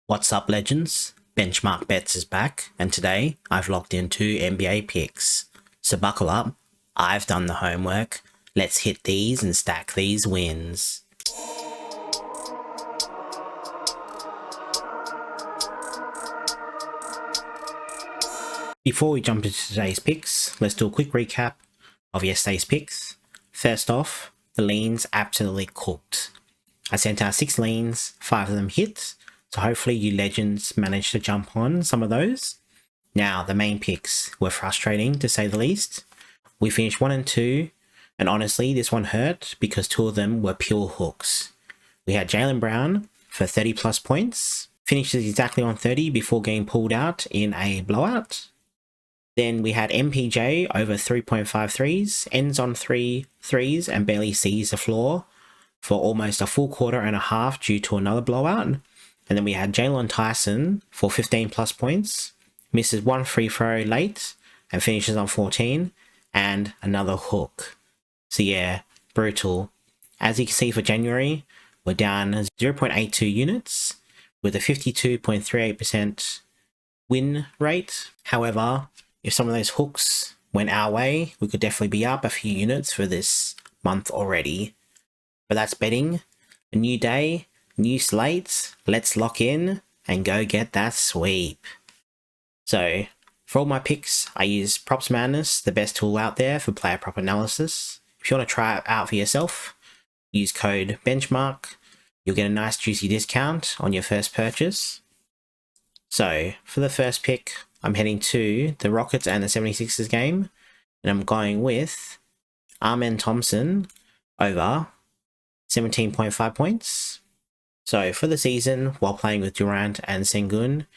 What's up, legends? Benchmark Bets is back, and today I've locked in 2 NBA picks. So buckle up, I've done the homework. Let's hit these and stack these wins. Before we jump into today's picks, let's do a quick recap of yesterday's picks. First off, the leans absolutely cooked. I sent out 6 leans, 5 of them hit, so hopefully you legends managed to jump on some of those. Now, the main picks were frustrating to say the least. We finished 1 and 2, and honestly, this one hurt because 2 of them were pure hooks. We had Jaylen Brown for 30 plus points, finishes exactly on 30 before getting pulled out in a blowout. Then we had MPJ over 3.5 threes, ends on 3 threes and barely sees the floor for almost a full quarter and a half due to another blowout. And then we had Jalen Tyson for 15 plus points, misses 1 free throw late and finishes on 14 and another hook. So yeah, brutal. As you can see for January, we're down 0.82 units with a 52.38% win rate. However, if some of those hooks went our way, we could definitely be up a few units for this month already. But that's betting. A new day, new slate. Let's lock in and go get that sweep. So, for all my picks, I use PropsMadness, the best tool out there for player prop analysis. If you want to try it out for yourself, use code BENCHMARK. You'll get a nice juicy discount on your first purchase. So, for the first pick, I'm heading to the Rockets and the 76ers game, and I'm going with Amen Thompson over 17.5 points. So for the season, while playing with Durant and Sengun,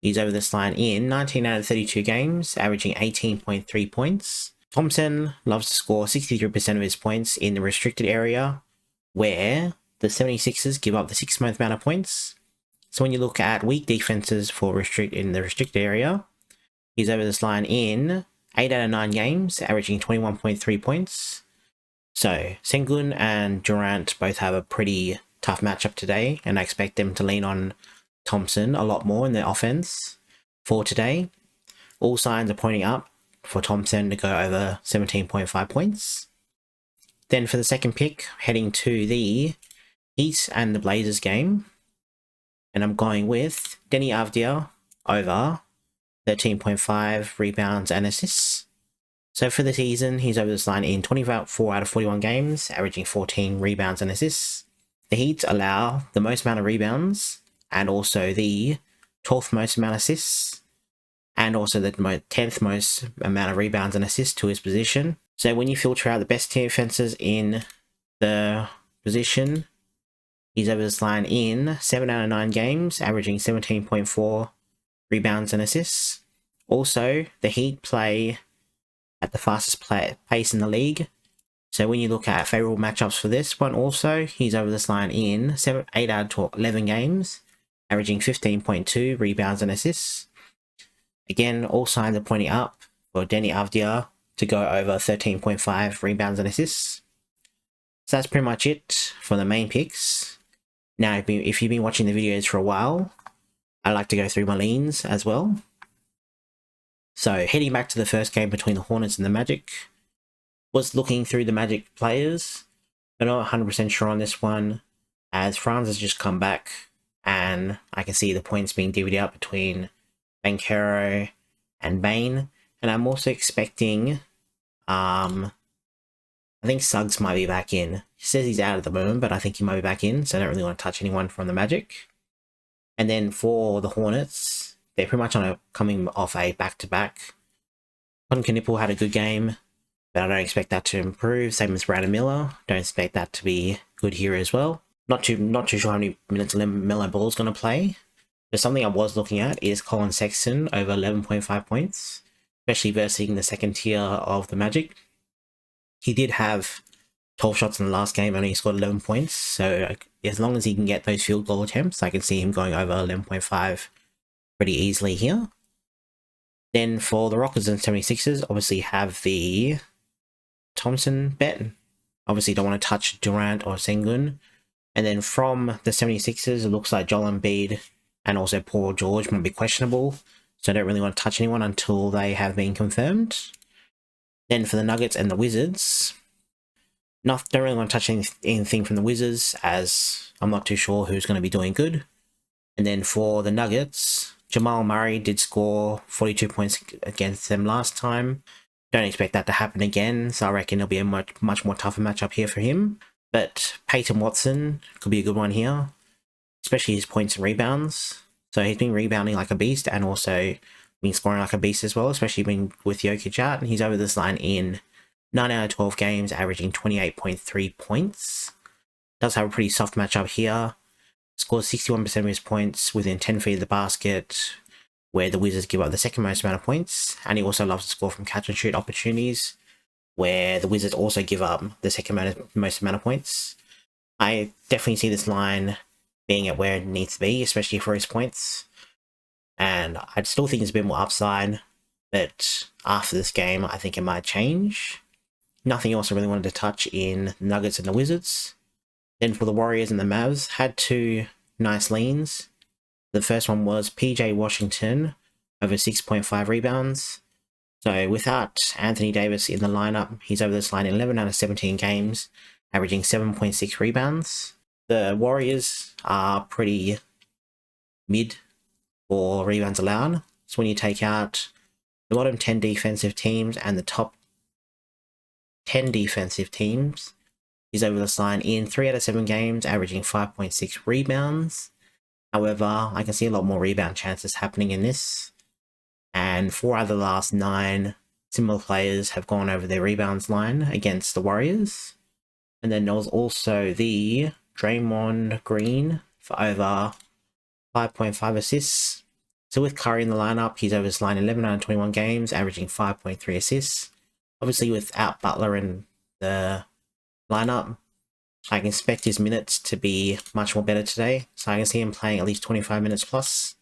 he's over this line in 19 out of 32 games, averaging 18.3 points. Thompson loves to score 63% of his points in the restricted area, where the 76ers give up the 6th most amount of points. So when you look at weak defenses for in the restricted area, he's over this line in 8 out of 9 games, averaging 21.3 points. So Sengun and Durant both have a pretty tough matchup today, and I expect them to lean on Thompson a lot more in their offense for today. All signs are pointing up for Thompson to go over 17.5 points. Then for the second pick, heading to the Heat and the Blazers game, and I'm going with Denny Avdia over 13.5 rebounds and assists. So for the season, he's over this line in 24 out of 41 games, averaging 14 rebounds and assists. The Heat allow the most amount of rebounds and also the 12th most amount of assists and also the 10th most amount of rebounds and assists to his position. So when you filter out the best defenses in the position, he's over this line in 7 out of 9 games, averaging 17.4 rebounds and assists. Also, the Heat play at the fastest pace in the league. So when you look at favorable matchups for this one also, he's over this line in 8 out of 11 games, averaging 15.2 rebounds and assists. Again, all signs are pointing up for Denny Avdia to go over 13.5 rebounds and assists. So that's pretty much it for the main picks. Now, if you've been watching the videos for a while, I like to go through my leans as well. So heading back to the first game between the Hornets and the Magic, was looking through the Magic players, but not 100% sure on this one, as Franz has just come back, and I can see the points being divvied out between Banchero and Bane, and I'm also expecting, I think Suggs might be back in. He says he's out at the moment, but I think he might be back in, so I don't really want to touch anyone from the Magic. And then for the Hornets, they're pretty much coming off a back-to-back. Cotton Knipple had a good game, but I don't expect that to improve. Same as Brandon Miller. Don't expect that to be good here as well. Not too sure how many minutes Melo Ball's going to play. But something I was looking at is Colin Sexton over 11.5 points, especially versus the second tier of the Magic. He did have 12 shots in the last game, only scored 11 points. So as long as he can get those field goal attempts, I can see him going over 11.5 pretty easily here. Then for the Rockets and 76ers, obviously have the Thompson bet. Obviously don't want to touch Durant or Sengun. And then from the 76ers, it looks like Joel Embiid And also Paul George might be questionable, so I don't really want to touch anyone until they have been confirmed. Then for the Nuggets and the Wizards, don't really want to touch anything from the Wizards, as I'm not too sure who's going to be doing good. And then for the Nuggets, Jamal Murray did score 42 points against them last time. Don't expect that to happen again, so I reckon it'll be a much more tougher matchup here for him. But Peyton Watson could be a good one here, especially his points and rebounds. So he's been rebounding like a beast and also been scoring like a beast as well, especially been with Jokic out. And he's over this line in 9 out of 12 games, averaging 28.3 points. Does have a pretty soft matchup here. Scores 61% of his points within 10 feet of the basket, where the Wizards give up the second most amount of points. And he also loves to score from catch and shoot opportunities, where the Wizards also give up the second most amount of points. I definitely see this line being at where it needs to be, especially for his points. And I still think there's a bit more upside, but after this game, I think it might change. Nothing else I really wanted to touch in the Nuggets and the Wizards. Then for the Warriors and the Mavs, had two nice leans. The first one was PJ Washington over 6.5 rebounds. So without Anthony Davis in the lineup, he's over this line in 11 out of 17 games, averaging 7.6 rebounds. The Warriors are pretty mid for rebounds allowed. So when you take out the bottom 10 defensive teams and the top 10 defensive teams, he's over this line in 3 out of 7 games, averaging 5.6 rebounds. However, I can see a lot more rebound chances happening in this. And 4 out of the last 9 similar players have gone over their rebounds line against the Warriors. And then there was also the Draymond Green for over 5.5 assists. So with Curry in the lineup, he's over this line 11 out of 21 games, averaging 5.3 assists. Obviously, without Butler in the lineup, I can expect his minutes to be much more better today. So I can see him playing at least 25 minutes plus.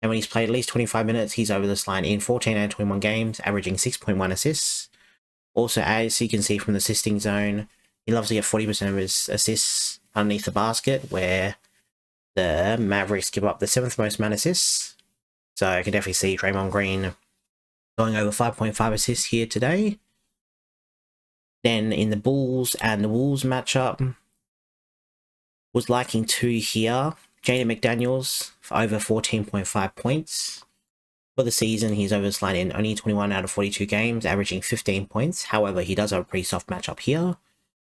And when he's played at least 25 minutes, he's over this line in 14 out of 21 games, averaging 6.1 assists. Also, as you can see from the assisting zone, he loves to get 40% of his assists underneath the basket, where the Mavericks give up the 7th most amount of assists. So I can definitely see Draymond Green going over 5.5 assists here today. Then in the Bulls and the Wolves matchup, was liking 2 here. Jaden McDaniels for over 14.5 points. For the season, he's over this line in only 21 out of 42 games, averaging 15 points. However, he does have a pretty soft matchup here.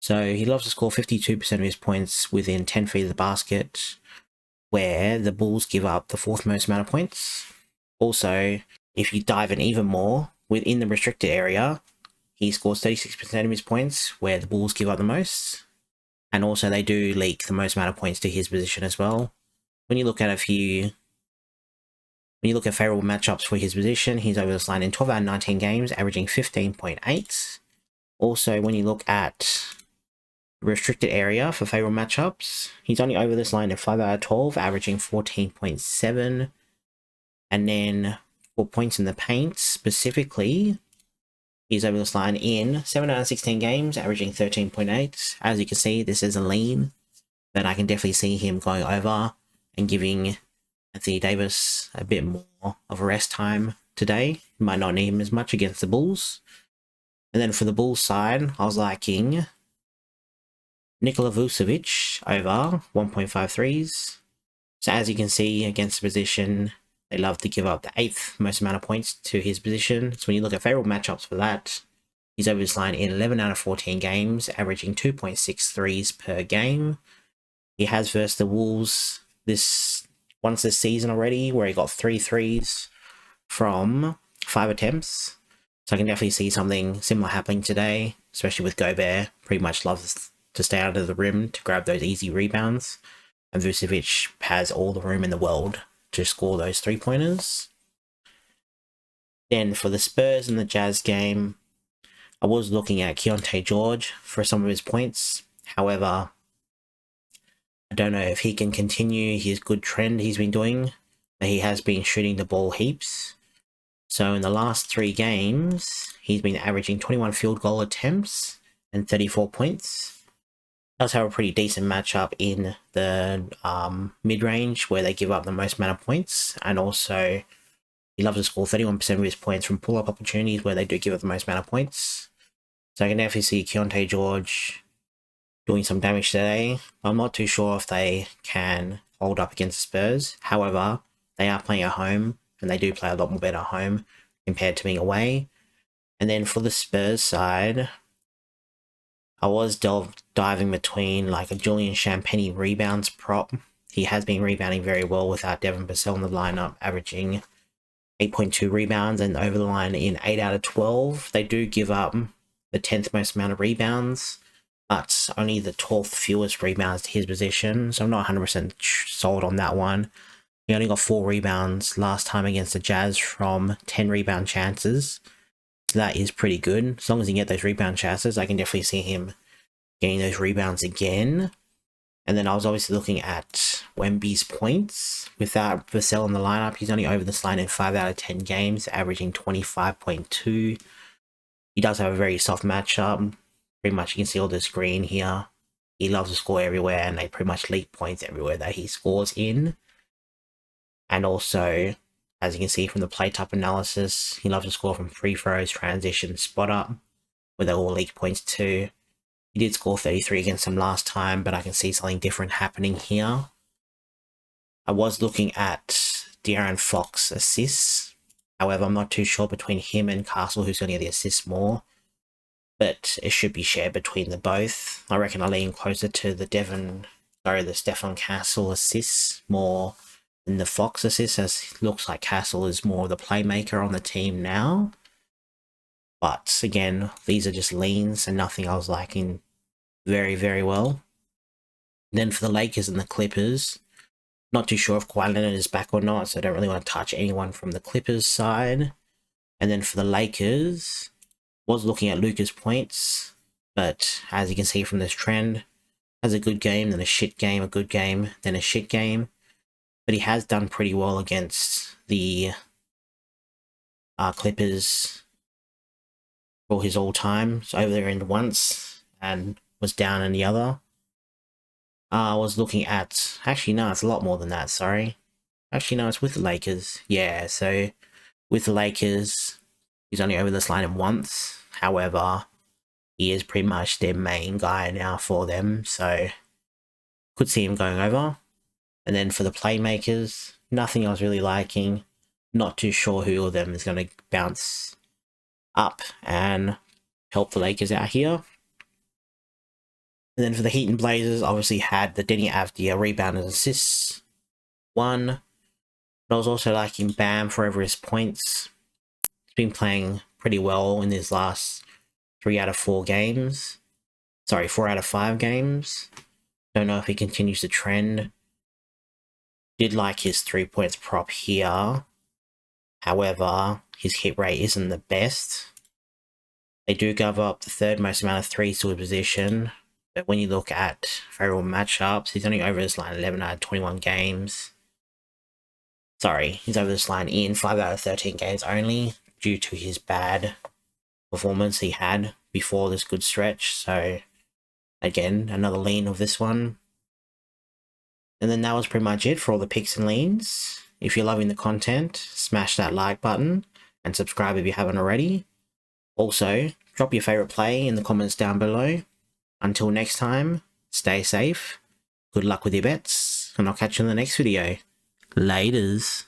So he loves to score 52% of his points within 10 feet of the basket, where the Bulls give up the 4th most amount of points. Also, if you dive in even more, within the restricted area, he scores 36% of his points, where the Bulls give up the most. And also they do leak the most amount of points to his position as well. When you look at favorable matchups for his position, he's over this line in 12 out of 19 games, averaging 15.8. Also, when you look at restricted area for favorable matchups, he's only over this line in 5 out of 12, averaging 14.7. And then for points in the paint specifically, he's over this line in 7 out of 16 games, averaging 13.8. As you can see, this is a lean that I can definitely see him going over and giving Anthony Davis a bit more of a rest time today. He might not need him as much against the Bulls. And then for the Bulls side, I was liking Nikola Vucevic over 1.5 threes. So as you can see, against the position, they love to give up the 8th most amount of points to his position. So when you look at favorable matchups for that, he's over this line in 11 out of 14 games, averaging 2.6 threes per game. He has versed the Wolves once this season already, where he got 3 threes from 5 attempts. So I can definitely see something similar happening today, especially with Gobert. Pretty much loves to stay out of the rim to grab those easy rebounds. And Vucevic has all the room in the world to score those 3-pointers. Then for the Spurs and the Jazz game, I was looking at Keontae George for some of his points. However, I don't know if he can continue his good trend he's been doing, but he has been shooting the ball heaps. So in the last 3 games, he's been averaging 21 field goal attempts and 34 points. Does have a pretty decent matchup in the mid-range where they give up the most amount of points, and also he loves to score 31% of his points from pull-up opportunities where they do give up the most amount of points. So I can definitely see Keontae George doing some damage today. I'm not too sure if they can hold up against the Spurs. However, they are playing at home, and they do play a lot more better at home compared to being away. And then for the Spurs side, I was diving between like a Julian Champagny rebounds prop. He has been rebounding very well without Devin Vassell in the lineup, averaging 8.2 rebounds and over the line in 8 out of 12. They do give up the 10th most amount of rebounds, but only the 12th fewest rebounds to his position, so I'm not 100% sold on that one. He only got 4 rebounds last time against the Jazz from 10 rebound chances. So that is pretty good. As long as he can get those rebound chances, I can definitely see him getting those rebounds again. And then I was obviously looking at Wemby's points. Without Vassell in the lineup, he's only over this line in 5 out of 10 games, averaging 25.2. He does have a very soft matchup. Pretty much you can see all the screen here. He loves to score everywhere, and they pretty much leak points everywhere that he scores in. And also, as you can see from the play type analysis, he loves to score from free throws, transition, spot up, where they all leak points too. He did score 33 against them last time, but I can see something different happening here. I was looking at De'Aaron Fox assists. However, I'm not too sure between him and Castle who's going to get the assists more, but it should be shared between the both. I reckon I lean closer to the Stefan Castle assists more than the Fox assists, as it looks like Castle is more the playmaker on the team now. But again, these are just leans and nothing I was liking very, very well. Then for the Lakers and the Clippers, not too sure if Kawhi Leonard is back or not, so I don't really want to touch anyone from the Clippers side. And then for the Lakers, was looking at Luka's points, but as you can see from this trend, has a good game, then a shit game, a good game, then a shit game. But he has done pretty well against the Clippers for his all-time. So over there in once and was down in the other. I was looking at... Actually, no, it's a lot more than that, sorry. Actually, no, it's with the Lakers. Yeah, so with the Lakers, he's only over this line in once. However, he is pretty much their main guy now for them, so could see him going over. And then for the playmakers, nothing I was really liking. Not too sure who of them is going to bounce up and help the Lakers out here. And then for the Heat and Blazers, obviously had the Denny Avdia rebound and assists one. But I was also liking Bam for over his points. He's been playing pretty well in his last 3 out of 4 games. Sorry, 4 out of 5 games. Don't know if he continues the trend. Did like his 3 points prop here. However, his hit rate isn't the best. They do give up the 3rd most amount of threes to a position. But when you look at favorable matchups, he's only over this line 11 out of 21 games. Sorry, he's over this line in 5 out of 13 games only, due to his bad performance he had before this good stretch. So, again, another lean of this one. And then that was pretty much it for all the picks and leans. If you're loving the content, smash that like button and subscribe if you haven't already. Also, drop your favorite play in the comments down below. Until next time, stay safe, good luck with your bets, and I'll catch you in the next video. Laters.